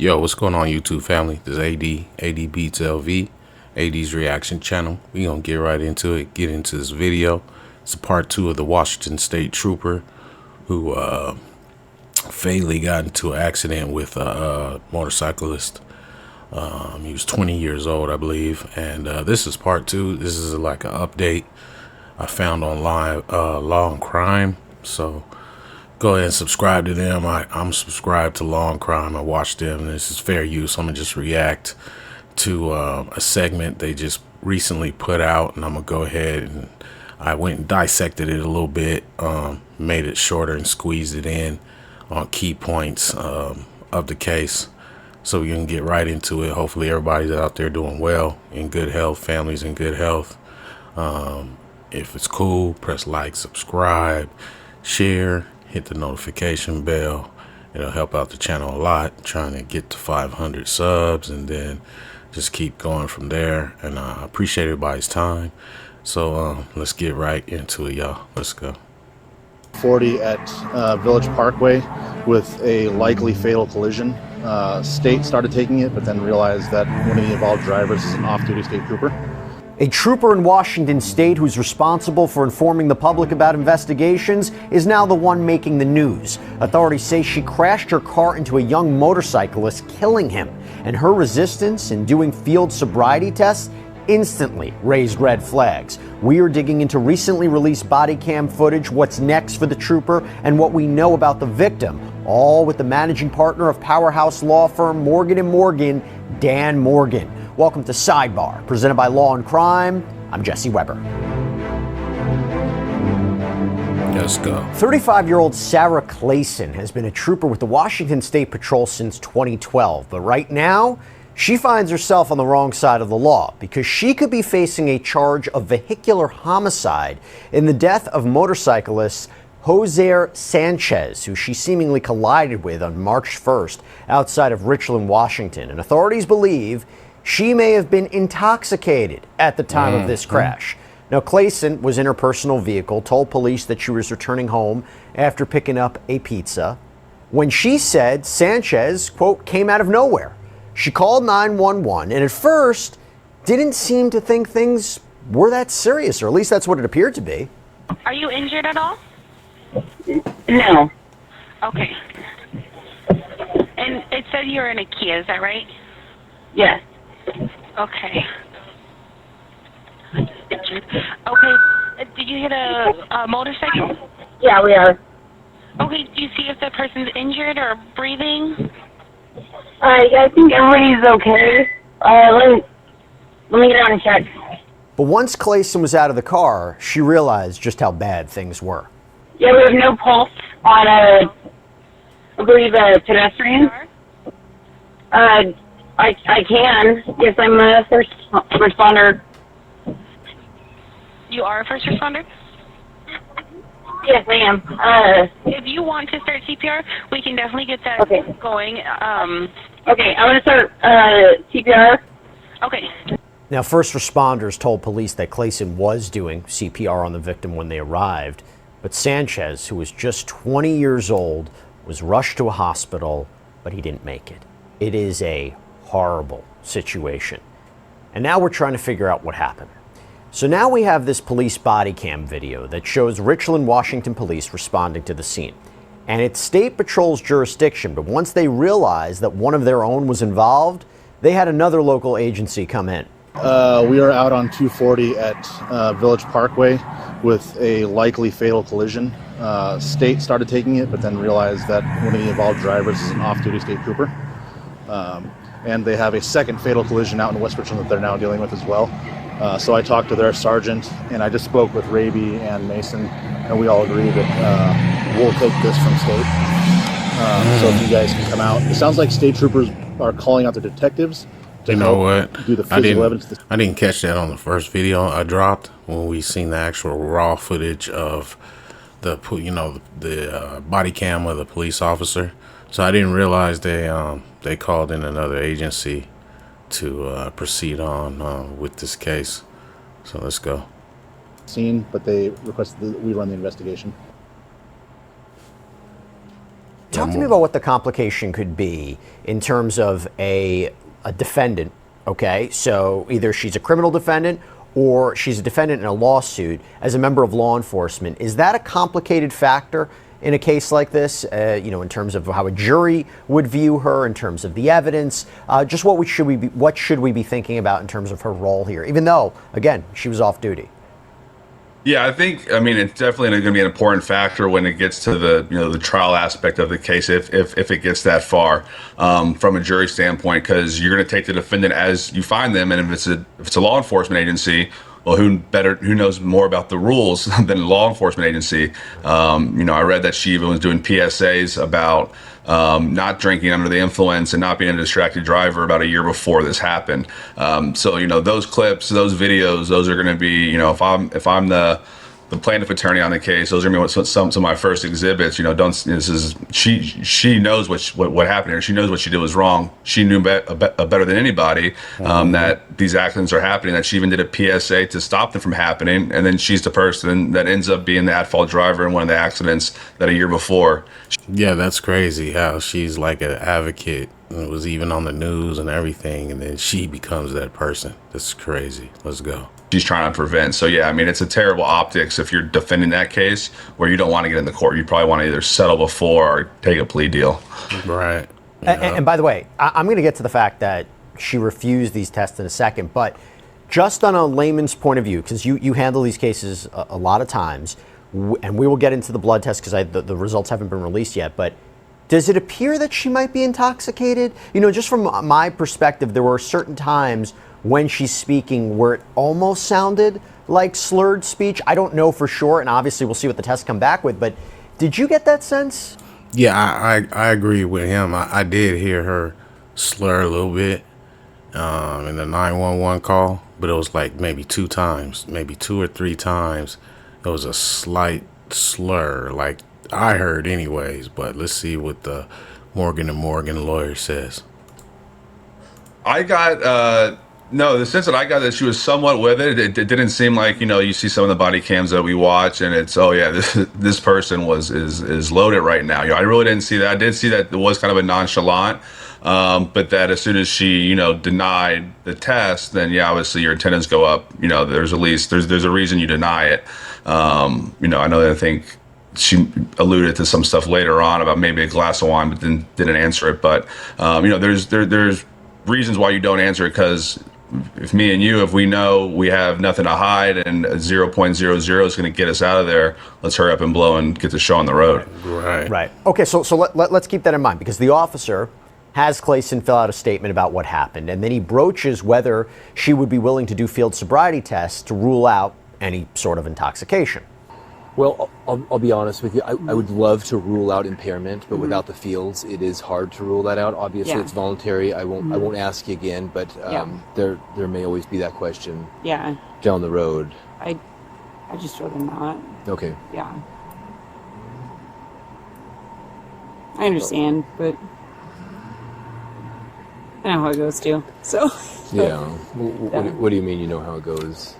Yo, what's going on, YouTube family? This is AD Beats LV, AD's reaction channel. We gonna get right into it, get into this video. It's a part 2 of the Washington State Trooper who fatally got into an accident with a motorcyclist. He was 20 years old, I believe, and this is part 2. This is like an update I found online, Law and Crime. So go ahead and subscribe to them. I'm subscribed to Law and Crime. I watch them. This is fair use. I'm gonna just react to a segment they just recently put out, and I'm gonna go ahead and I went and dissected it a little bit, made it shorter and squeezed it in on key points of the case, so we can get right into it. Hopefully everybody's out there doing well, in good health, families in good health. If it's cool, press like, subscribe, share, hit the notification bell. It'll help out the channel a lot, trying to get to 500 subs and then just keep going from there. And I appreciate everybody's time. So let's get right into it, y'all. Let's go. 40 at Village Parkway with a likely fatal collision. State started taking it, but then realized that one of the involved drivers is an off-duty state trooper. A trooper in Washington State who's responsible for informing the public about investigations is now the one making the news. Authorities say she crashed her car into a young motorcyclist, killing him, and her resistance in doing field sobriety tests instantly raised red flags. We are digging into recently released body cam footage, what's next for the trooper, and what we know about the victim, all with the managing partner of powerhouse law firm Morgan & Morgan, Dan Morgan. Welcome to Sidebar, presented by Law and Crime. I'm Jesse Weber. Let's go. 35-year-old Sarah Clasen has been a trooper with the Washington State Patrol since 2012, but right now, she finds herself on the wrong side of the law because she could be facing a charge of vehicular homicide in the death of motorcyclist Jose Sanchez, who she seemingly collided with on March 1st outside of Richland, Washington. And authorities believe she may have been intoxicated at the time of this crash. Now, Clasen was in her personal vehicle, told police that she was returning home after picking up a pizza, when she said Sanchez, quote, came out of nowhere. She called 911 and at first didn't seem to think things were that serious, or at least that's what it appeared to be. Are you injured at all? No. Okay. And it said you're in a Kia, is that right? Yes. Okay. Okay. Did you hit a motorcycle? Yeah, we are. Okay. Do you see if the person's injured or breathing? I think everybody's okay. Let me get on and check. But once Clasen was out of the car, she realized just how bad things were. Yeah, we have no pulse on I believe a pedestrian. I can. Yes, I'm a first responder. You are a first responder? Yes, I am. If you want to start CPR, we can definitely get that going. Okay, I'm going to start CPR. Okay. Now, first responders told police that Clasen was doing CPR on the victim when they arrived, but Sanchez, who was just 20 years old, was rushed to a hospital, but he didn't make it. It is a horrible situation. And now we're trying to figure out what happened. So now we have this police body cam video that shows Richland, Washington police responding to the scene. And it's State Patrol's jurisdiction, but once they realized that one of their own was involved, they had another local agency come in. We are out on 240 at Village Parkway with a likely fatal collision. State started taking it, but then realized that one of the involved drivers is an off-duty state trooper. And they have a second fatal collision out in West Richland that they're now dealing with as well. So I talked to their sergeant, and I just spoke with Raby and Mason, and we all agree that we'll take this from state. So if you guys can come out. It sounds like state troopers are calling out the detectives to You know what? do the physical evidence. I didn't catch that on the first video I dropped when we seen the actual raw footage of the body cam of the police officer. So I didn't realize they called in another agency to proceed on with this case. So let's go. Scene, but they requested that we run the investigation. Talk to me about what the complication could be in terms of a defendant, okay? So either she's a criminal defendant or she's a defendant in a lawsuit as a member of law enforcement. Is that a complicated factor in a case like this, in terms of how a jury would view her, in terms of the evidence? Just what should we be thinking about in terms of her role here, even though, again, she was off duty? Yeah, I mean, it's definitely going to be an important factor when it gets to the trial aspect of the case, if it gets that far, from a jury standpoint, because you're going to take the defendant as you find them, and if it's a law enforcement agency, well, who knows more about the rules than a law enforcement agency? I read that she even was doing PSAs about not drinking under the influence and not being a distracted driver about a year before this happened. So those clips, those videos, those are going to be, if I'm the plaintiff attorney on the case, those are going to be some of my first exhibits. She knows what happened here. She knows what she did was wrong. She knew better than anybody that these accidents are happening, that she even did a PSA to stop them from happening. And then she's the person that ends up being the at-fault driver in one of the accidents that a year before. Yeah, that's crazy how she's like an advocate. It was even on the news and everything, and then she becomes that person. That's crazy. Let's go. She's trying to prevent. So yeah, I mean, it's a terrible optics if you're defending that case where you don't want to get in the court. You probably want to either settle before or take a plea deal. Right. And by the way, I'm going to get to the fact that she refused these tests in a second, but just on a layman's point of view, because you handle these cases a lot of times, and we will get into the blood test because the results haven't been released yet, but does it appear that she might be intoxicated? Just from my perspective, there were certain times when she's speaking where it almost sounded like slurred speech. I don't know for sure, and obviously we'll see what the tests come back with, but did you get that sense? Yeah, I agree with him. I did hear her slur a little bit in the 911 call, but it was like maybe 2 times, maybe 2 or 3 times. It was a slight slur, like I heard anyways, but let's see what the Morgan & Morgan lawyer says. I got no, the sense that I got that she was somewhat with it. It didn't seem like, you see some of the body cams that we watch and it's, oh yeah, this person is loaded right now. I really didn't see that. I did see that it was kind of a nonchalant, but that as soon as she, denied the test, then yeah, obviously your attendance go up. There's a reason you deny it. I know that I think she alluded to some stuff later on about maybe a glass of wine, but didn't answer it. But there's reasons why you don't answer it, because if me and you, if we know we have nothing to hide and 0.00 is going to get us out of there, let's hurry up and blow and get the show on the road. Right. Okay, so let's keep that in mind, because the officer has Clasen fill out a statement about what happened, and then he broaches whether she would be willing to do field sobriety tests to rule out any sort of intoxication. Well, I'll be honest with you. I would love to rule out impairment, but without the fields, it is hard to rule that out. Obviously, it's voluntary. I won't ask you again, but there may always be that question. Yeah. Down the road. I just rather not. Okay. Yeah. I understand, but I know how it goes too. So. Yeah. What do you mean? You know how it goes?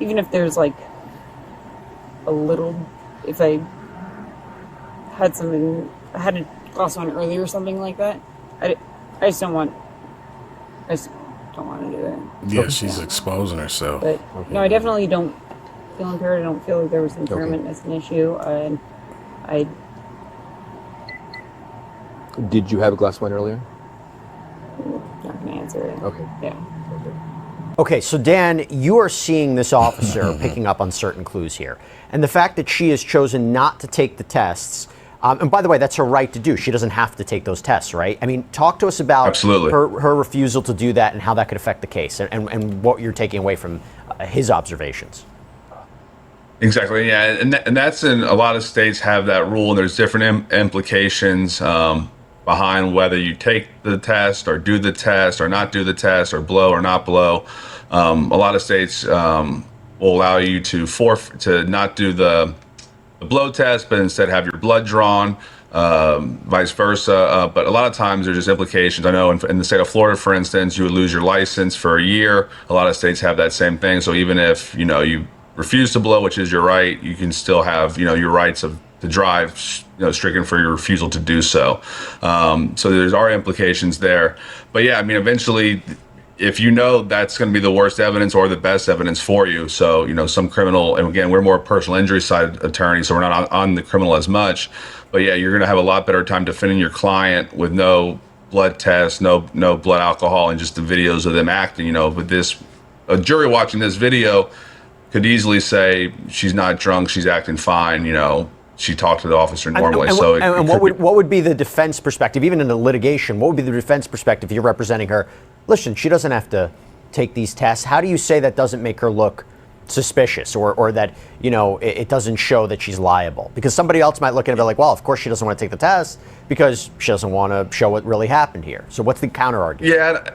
Even if there's like a little, if I had a glass of wine earlier or something like that, I just don't want to do it. Yeah, she's exposing herself. But no, I definitely don't feel impaired. I don't feel like there was impairment as an issue. I Did you have a glass of wine earlier? not gonna answer it. Okay. Yeah. Okay, so Dan, you are seeing this officer picking up on certain clues here. And the fact that she has chosen not to take the tests, and by the way, that's her right to do. She doesn't have to take those tests, right? I mean, talk to us about her refusal to do that and how that could affect the case and what you're taking away from his observations. Exactly, yeah. And that's in a lot of states have that rule, and there's different implications behind whether you take the test or do the test or not do the test or blow or not blow. A lot of states will allow you to not do the blow test, but instead have your blood drawn, vice versa. But a lot of times there's just implications. I know in the state of Florida, for instance, you would lose your license for a year. A lot of states have that same thing. So even if you refuse to blow, which is your right, you can still have your rights of to drive, stricken for your refusal to do so. So there's our implications there. But yeah, I mean, eventually, if you know that's going to be the worst evidence or the best evidence for you, so some criminal, and again, we're more personal injury side attorney, so we're not on the criminal as much. But yeah, you're going to have a lot better time defending your client with no blood tests, no blood alcohol, and just the videos of them acting. But a jury watching this video could easily say she's not drunk, she's acting fine. She talked to the officer normally. What would be the defense perspective, even in a litigation? What would be the defense perspective if you're representing her? Listen, she doesn't have to take these tests. How do you say that doesn't make her look suspicious, or that it doesn't show that she's liable? Because somebody else might look at it and be like, well, of course she doesn't want to take the test because she doesn't want to show what really happened here. So what's the counter argument?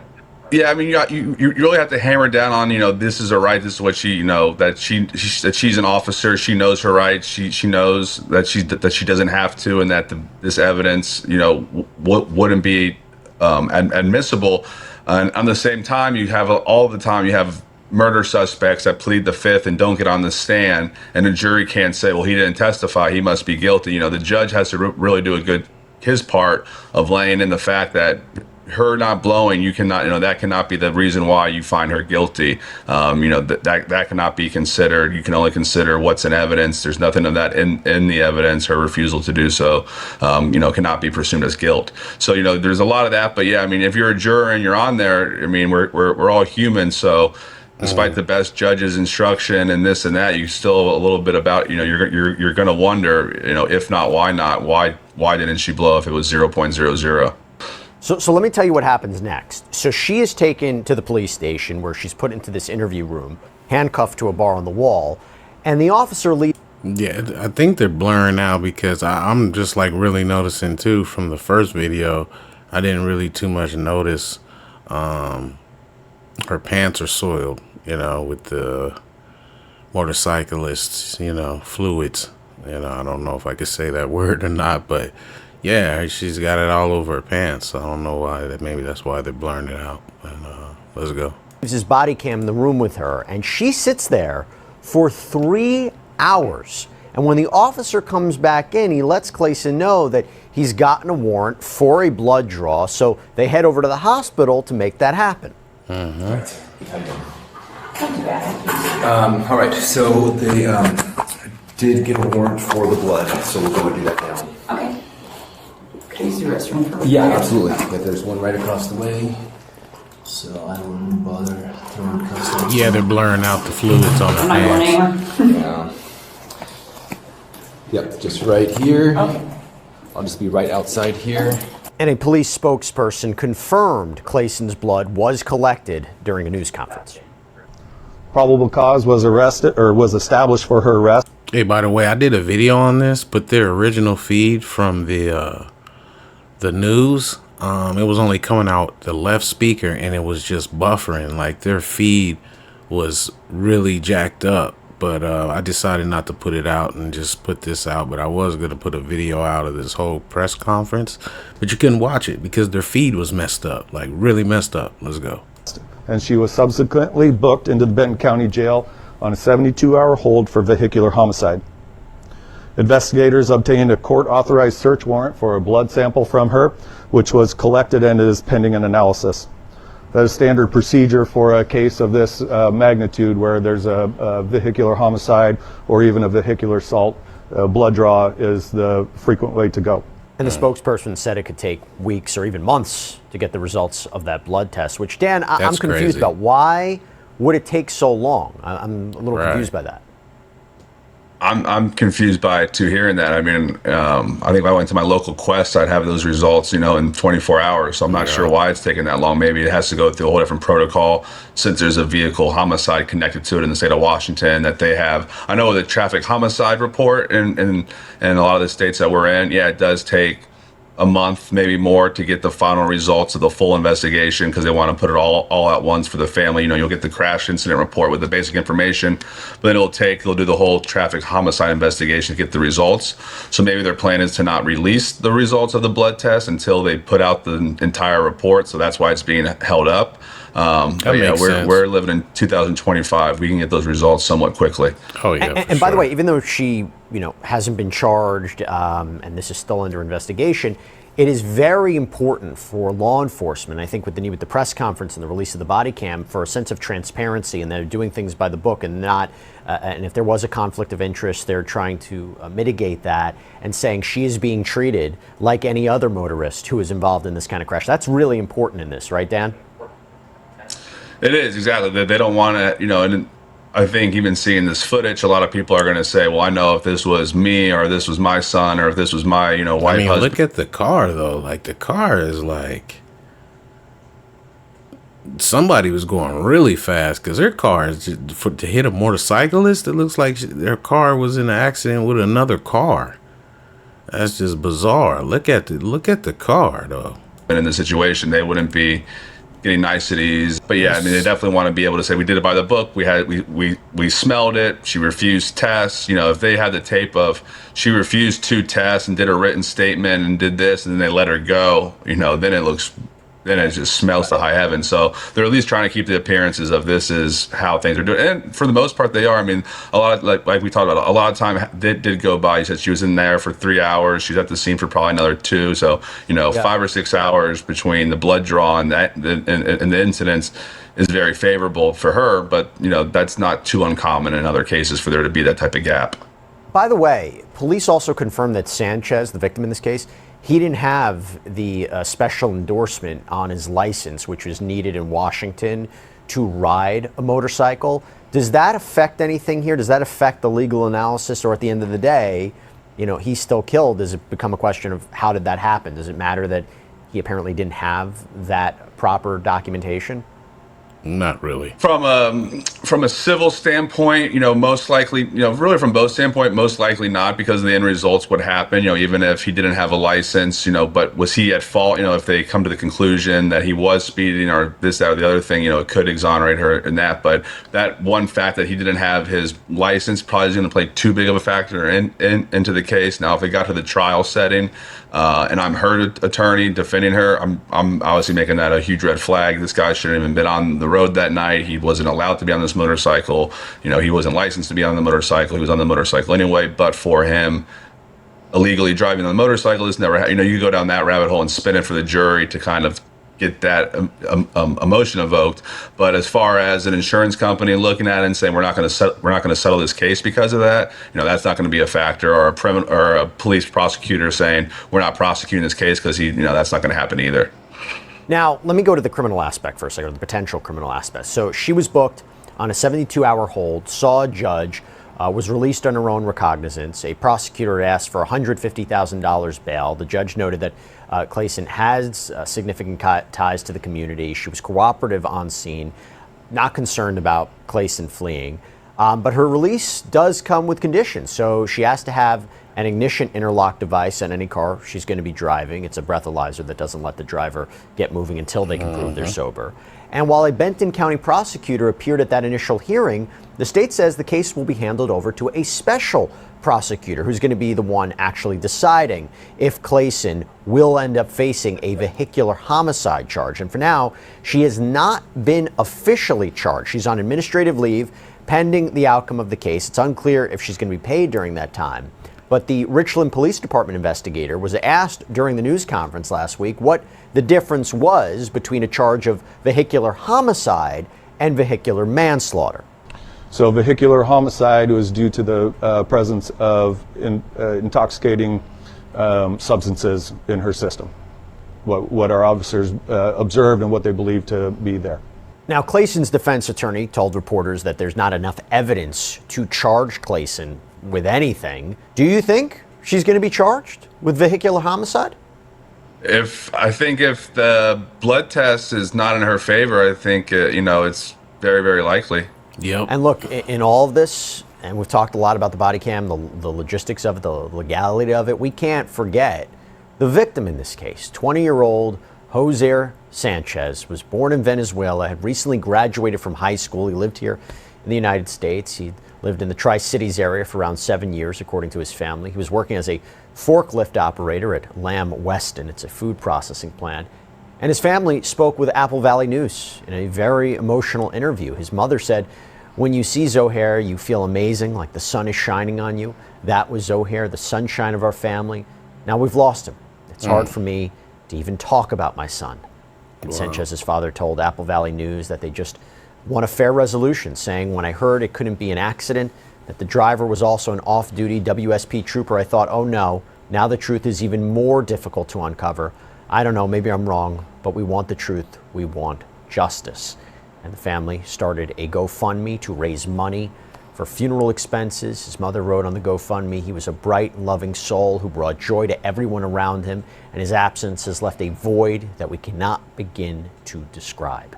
Yeah, I mean, you really have to hammer down on, this is her right. This is what she, that she's an officer. She knows her rights. She knows that she doesn't have to, and that this evidence, wouldn't be admissible. And at the same time, you have murder suspects that plead the fifth and don't get on the stand, and the jury can't say, well, he didn't testify, he must be guilty. The judge has to really do his part of laying in the fact that her not blowing, you cannot, that cannot be the reason why you find her guilty. That cannot be considered. You can only consider what's in evidence. There's nothing of that in the evidence. Her refusal to do so, cannot be presumed as guilt. So, there's a lot of that. But yeah, I mean, if you're a juror and you're on there, I mean, we're all human. So despite the best judge's instruction and this and that, you still a little bit about, you're going to wonder, if not, why not? Why didn't she blow if it was 0.00? So let me tell you what happens next. So she is taken to the police station where she's put into this interview room, handcuffed to a bar on the wall, and the officer leaves. Yeah, I think they're blurring out because I'm just like really noticing too from the first video. I didn't really too much notice her pants are soiled, with the motorcyclist's, fluids. I don't know if I could say that word or not, but yeah, she's got it all over her pants. I don't know why. Maybe that's why they're blurring it out. And let's go. His body cam in the room with her, and she sits there for 3 hours. And when the officer comes back in, he lets Clasen know that he's gotten a warrant for a blood draw. So they head over to the hospital to make that happen. All right. So they did get a warrant for the blood. So we'll go and do that now. Okay. Can you use the restroom for me? Yeah, absolutely. But there's one right across the way, so I wouldn't bother throwing customs. Yeah, they're blurring out the fluids on the I'm not going pants. anywhere. Yeah. Yep, just right here. Okay. I'll just be right outside here. And a police spokesperson confirmed Clasen's blood was collected during a news conference. Probable cause was established for her arrest. Hey, by the way, I did a video on this, but their original feed from the news, it was only coming out the left speaker, and it was just buffering. Like their feed was really jacked up. But I decided not to put it out and just put this out. But I was going to put a video out of this whole press conference. But you couldn't watch it because their feed was messed up, like really messed up. Let's go. And she was subsequently booked into the Benton County Jail on a 72-hour hold for vehicular homicide. Investigators obtained a court-authorized search warrant for a blood sample from her, which was collected and is pending an analysis. That is standard procedure for a case of this magnitude where there's a vehicular homicide or even a vehicular assault. Blood draw is the frequent way to go. And the spokesperson said it could take weeks or even months to get the results of that blood test, which, Dan, I'm confused crazy. about. Why would it take so long? I'm a little confused by that. I'm confused by it too, hearing that. I mean, I think if I went to my local Quest, I'd have those results, in 24 hours. So I'm not sure why it's taking that long. Maybe it has to go through a whole different protocol since there's a vehicle homicide connected to it in the state of Washington that they have. I know the traffic homicide report in a lot of the states that we're in, yeah, it does take a month, maybe more, to get the final results of the full investigation, because they want to put it all at once for the family. You'll get the crash incident report with the basic information, but then they'll do the whole traffic homicide investigation to get the results. So maybe their plan is to not release the results of the blood test until they put out the entire report. So that's why it's being held up. But yeah, we're living in 2025. We can get those results somewhat quickly. Oh yeah. And by the way, even though she, hasn't been charged, and this is still under investigation, it is very important for law enforcement, I think with the press conference and the release of the body cam, for a sense of transparency, and they're doing things by the book and not, and if there was a conflict of interest, they're trying to mitigate that and saying she is being treated like any other motorist who is involved in this kind of crash. That's really important in this, right, Dan? It is, exactly. They don't want to, and I think even seeing this footage, a lot of people are going to say, well, I know if this was me, or this was my son, or if this was my, wife, husband. Look at the car, though. Like, the car is like, somebody was going really fast, because their car is to hit a motorcyclist. It looks like their car was in an accident with another car. That's just bizarre. Look at the car, though. And in the situation, they wouldn't be getting niceties. But yeah, they definitely want to be able to say, we did it by the book. We smelled it. She refused tests. If they had the tape of she refused 2 tests and did a written statement and did this, and then they let her go, then it just smells to high heaven. So they're at least trying to keep the appearances of this is how things are doing. And for the most part, they are. A lot of, like we talked about, a lot of time did go by. He said she was in there for 3 hours. She's at the scene for probably another 2. So, 5 or 6 hours between the blood draw and the incidents is very favorable for her. But, that's not too uncommon in other cases for there to be that type of gap. By the way, police also confirmed that Sanchez, the victim in this case, he didn't have the special endorsement on his license, which was needed in Washington to ride a motorcycle. Does that affect anything here? Does that affect the legal analysis? Or at the end of the day, he's still killed? Does it become a question of how did that happen? Does it matter that he apparently didn't have that proper documentation? Not really. From a civil standpoint, most likely, really from both standpoint, most likely not, because the end results would happen, even if he didn't have a license, but was he at fault? If they come to the conclusion that he was speeding or this, that, or the other thing, it could exonerate her in that. But that one fact that he didn't have his license probably is going to play too big of a factor into the case. Now, if it got to the trial setting, and I'm her attorney defending her, I'm obviously making that a huge red flag. This guy shouldn't have even been on the road that night. He wasn't allowed to be on this motorcycle. He wasn't licensed to be on the motorcycle. He was on the motorcycle anyway, but for him illegally driving on the motorcycle is never, you go down that rabbit hole and spin it for the jury to kind of get that emotion evoked. But as far as an insurance company looking at it and saying we're not going to settle this case because of that, that's not going to be a factor. Or a police prosecutor saying we're not prosecuting this case because that's not going to happen either. Now, let me go to the criminal aspect for a second, or the potential criminal aspect. So she was booked on a 72-hour hold, saw a judge, was released on her own recognizance. A prosecutor asked for $150,000 bail. The judge noted that Clasen has significant ties to the community. She was cooperative on scene, not concerned about Clasen fleeing. But her release does come with conditions. So she has to have an ignition interlock device in any car she's going to be driving. It's a breathalyzer that doesn't let the driver get moving until they can prove they're sober. And while a Benton County prosecutor appeared at that initial hearing, the state says the case will be handed over to a special prosecutor who's going to be the one actually deciding if Clasen will end up facing a vehicular homicide charge. And for now, she has not been officially charged. She's on administrative leave pending the outcome of the case. It's unclear if she's going to be paid during that time. But the Richland Police Department investigator was asked during the news conference last week what the difference was between a charge of vehicular homicide and vehicular manslaughter. So vehicular homicide was due to the presence of intoxicating substances in her system, what our officers observed and what they believed to be there. Now, Clasen's defense attorney told reporters that there's not enough evidence to charge Clasen with anything. Do you think she's going to be charged with vehicular homicide? I think if the blood test is not in her favor, I think it's very, very likely. Yep. And look, in all of this, and we've talked a lot about the body cam, the logistics of it, the legality of it, we can't forget The victim in this case, 20-year-old Jose Sanchez, was born in Venezuela, had recently graduated from high school. He lived here in the United States. He lived in the Tri-Cities area for around 7 years, according to his family. He was working as a forklift operator at Lamb Weston. It's a food processing plant. And his family spoke with Apple Valley News in a very emotional interview. His mother said, "When you see Zohair, you feel amazing, like the sun is shining on you. That was Zohair, the sunshine of our family. Now we've lost him. It's hard for me to even talk about my son." And Sanchez's father told Apple Valley News that they just want a fair resolution, saying, "When I heard it couldn't be an accident, that the driver was also an off-duty WSP trooper, I thought, oh no, now the truth is even more difficult to uncover. I don't know, maybe I'm wrong, but we want the truth. We want justice." And the family started a GoFundMe to raise money for funeral expenses. His mother wrote on the GoFundMe, "He was a bright and loving soul who brought joy to everyone around him, and his absence has left a void that we cannot begin to describe."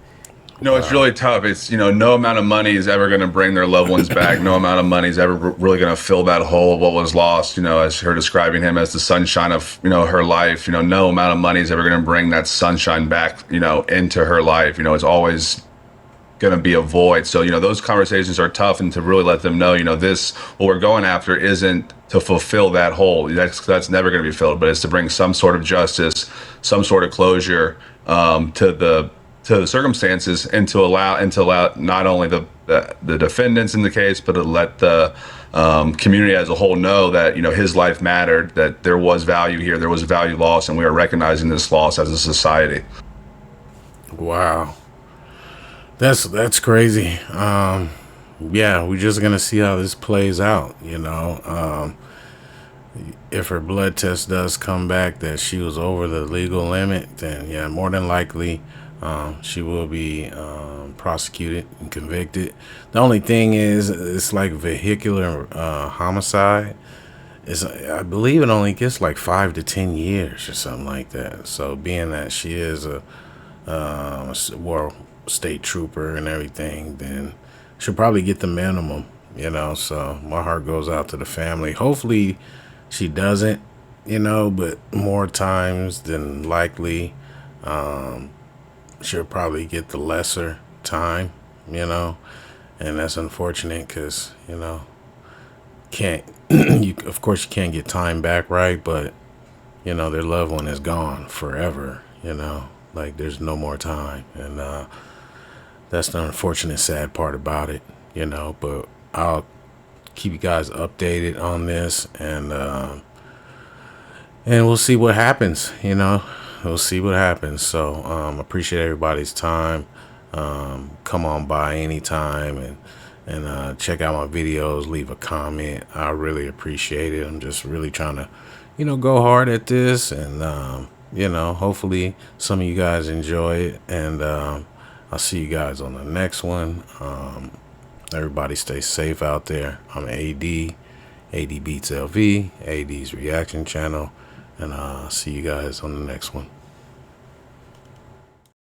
No, it's really tough. It's, no amount of money is ever going to bring their loved ones back. No amount of money is ever really going to fill that hole of what was lost. As her describing him as the sunshine of, her life, no amount of money is ever going to bring that sunshine back, into her life. It's always going to be a void. So, those conversations are tough, and to really let them know, what we're going after isn't to fulfill that hole. That's never going to be filled, but it's to bring some sort of justice, some sort of closure, to the circumstances, and to allow not only the defendants in the case, but to let the community as a whole know that his life mattered, that there was value here, there was value lost, and we are recognizing this loss as a society. Wow, that's crazy. Yeah, we're just gonna see how this plays out. If her blood test does come back that she was over the legal limit, then yeah, more than likely she will be prosecuted and convicted. The only thing is, it's like vehicular homicide. I believe it only gets like 5 to 10 years or something like that. So being that she is a state trooper and everything, then she'll probably get the minimum. So my heart goes out to the family. Hopefully she doesn't, but more times than likely, she'll probably get the lesser time, and that's unfortunate because, can't, of course you can't get time back, right? But, their loved one is gone forever, like there's no more time. And that's the unfortunate, sad part about it, but I'll keep you guys updated on this, and we'll see what happens, We'll see what happens. So appreciate everybody's time. Come on by anytime and check out my videos, leave a comment. I really appreciate it. I'm just really trying to, go hard at this, and hopefully some of you guys enjoy it, and I'll see you guys on the next one. Everybody stay safe out there. I'm AD Beats LV, AD's reaction channel, and I'll see you guys on the next one.